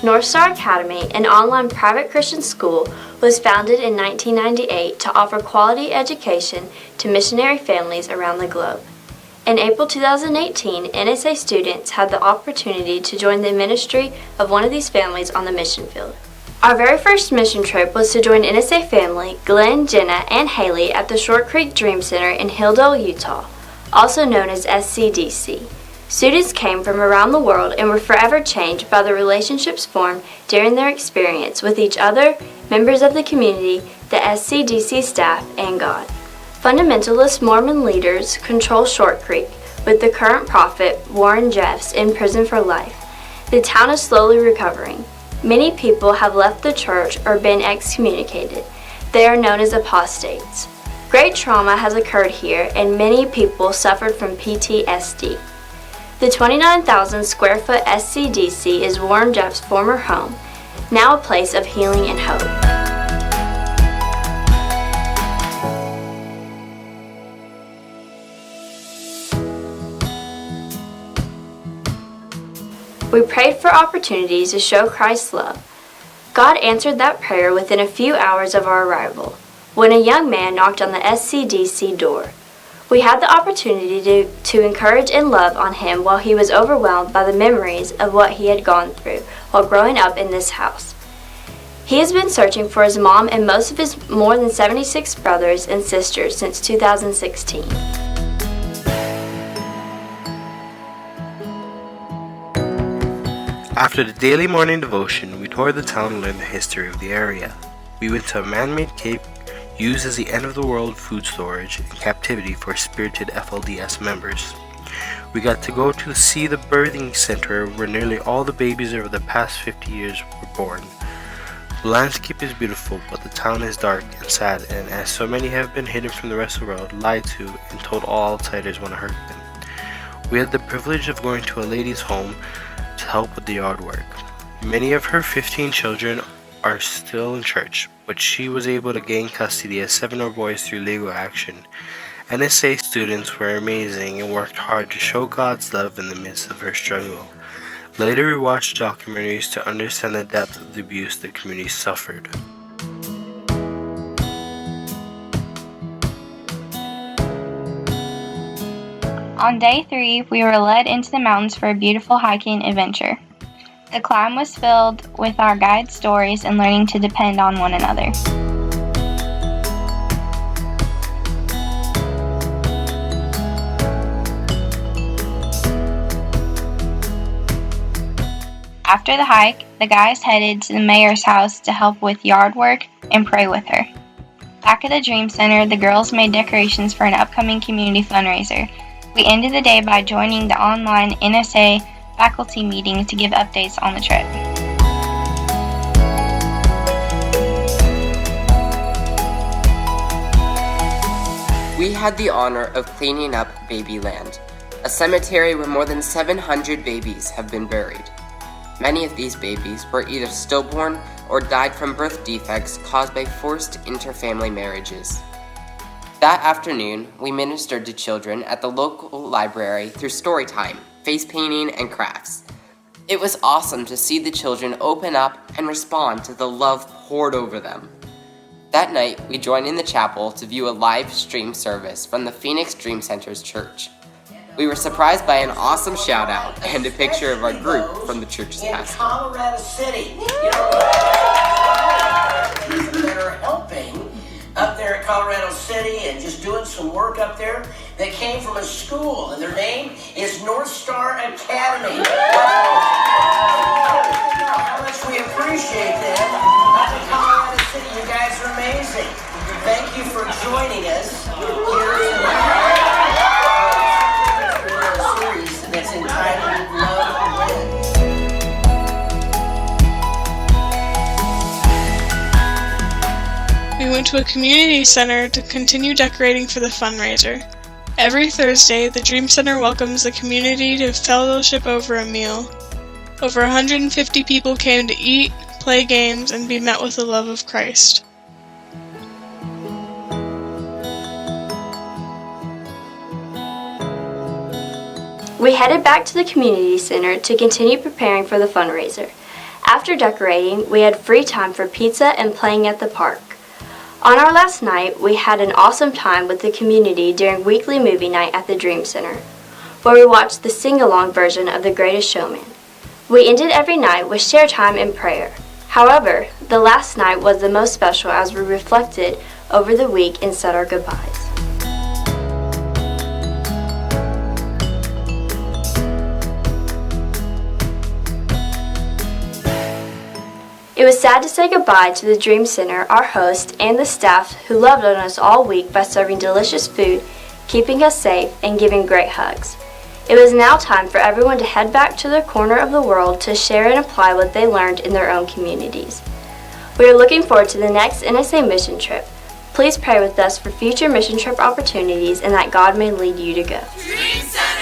NorthStar Academy, an online private Christian school, was founded in 1998 to offer quality education to missionary families around the globe. In April 2018, NSA students had the opportunity to join the ministry of one of these families on the mission field. Our very first mission trip was to join NSA family, Glenn, Jenna, and Haley at the Short Creek Dream Center in Hilldale, Utah, also known as SCDC. Students came from around the world and were forever changed by the relationships formed during their experience with each other, members of the community, the SCDC staff, and God. Fundamentalist Mormon leaders control Short Creek, with the current prophet, Warren Jeffs, in prison for life. The town is slowly recovering. Many people have left the church or been excommunicated. They are known as apostates. Great trauma has occurred here, and many people suffered from PTSD. The 29,000 square foot SCDC is Warren Jeff's former home, now a place of healing and hope. We prayed for opportunities to show Christ's love. God answered that prayer within a few hours of our arrival, when a young man knocked on the SCDC door. We had the opportunity to encourage and love on him while he was overwhelmed by the memories of what he had gone through while growing up in this house. He has been searching for his mom and most of his more than 76 brothers and sisters since 2016. After the daily morning devotion, we toured the town and learned the history of the area. We went to a man-made cave used as the end-of-the-world food storage in captivity for spirited FLDS members. We got to go to see the birthing center where nearly all the babies over the past 50 years were born. The landscape is beautiful, but the town is dark and sad, and as so many have been hidden from the rest of the world, lied to, and told all outsiders want to hurt them. We had the privilege of going to a lady's home to help with the yard work. Many of her 15 children are still in church, but she was able to gain custody of 7 more boys through legal action. NSA students were amazing and worked hard to show God's love in the midst of her struggle. Later we watched documentaries to understand the depth of the abuse the community suffered. On day 3, we were led into the mountains for a beautiful hiking adventure. The climb was filled with our guide's stories and learning to depend on one another. After the hike, the guys headed to the mayor's house to help with yard work and pray with her. Back at the Dream Center, the girls made decorations for an upcoming community fundraiser. We ended the day by joining the online NSA faculty meeting to give updates on the trip. We had the honor of cleaning up Babyland, a cemetery where more than 700 babies have been buried. Many of these babies were either stillborn or died from birth defects caused by forced interfamily marriages. That afternoon, we ministered to children at the local library through story time, face painting, and crafts. It was awesome to see the children open up and respond to the love poured over them. That night, we joined in the chapel to view a live stream service from the Phoenix Dream Center's church. We were surprised by an awesome shout out and a picture of our group from the church's pastor. In Colorado City, that are helping up there at Colorado City and just doing some work up there. They came from a school, and their name is NorthStar Academy. How much we appreciate them. Up in Colorado City, you guys are amazing. Thank you for joining us here tonight. Series that's entitled Love Wins. We went to a community center to continue decorating for the fundraiser. Every Thursday, the Dream Center welcomes the community to fellowship over a meal. Over 150 people came to eat, play games, and be met with the love of Christ. We headed back to the community center to continue preparing for the fundraiser. After decorating, we had free time for pizza and playing at the park. On our last night, we had an awesome time with the community during weekly movie night at the Dream Center, where we watched the sing-along version of The Greatest Showman. We ended every night with share time and prayer. However, the last night was the most special as we reflected over the week and said our goodbyes. It was sad to say goodbye to the Dream Center, our host, and the staff who loved on us all week by serving delicious food, keeping us safe, and giving great hugs. It was now time for everyone to head back to their corner of the world to share and apply what they learned in their own communities. We are looking forward to the next NSA mission trip. Please pray with us for future mission trip opportunities and that God may lead you to go. Dream Center!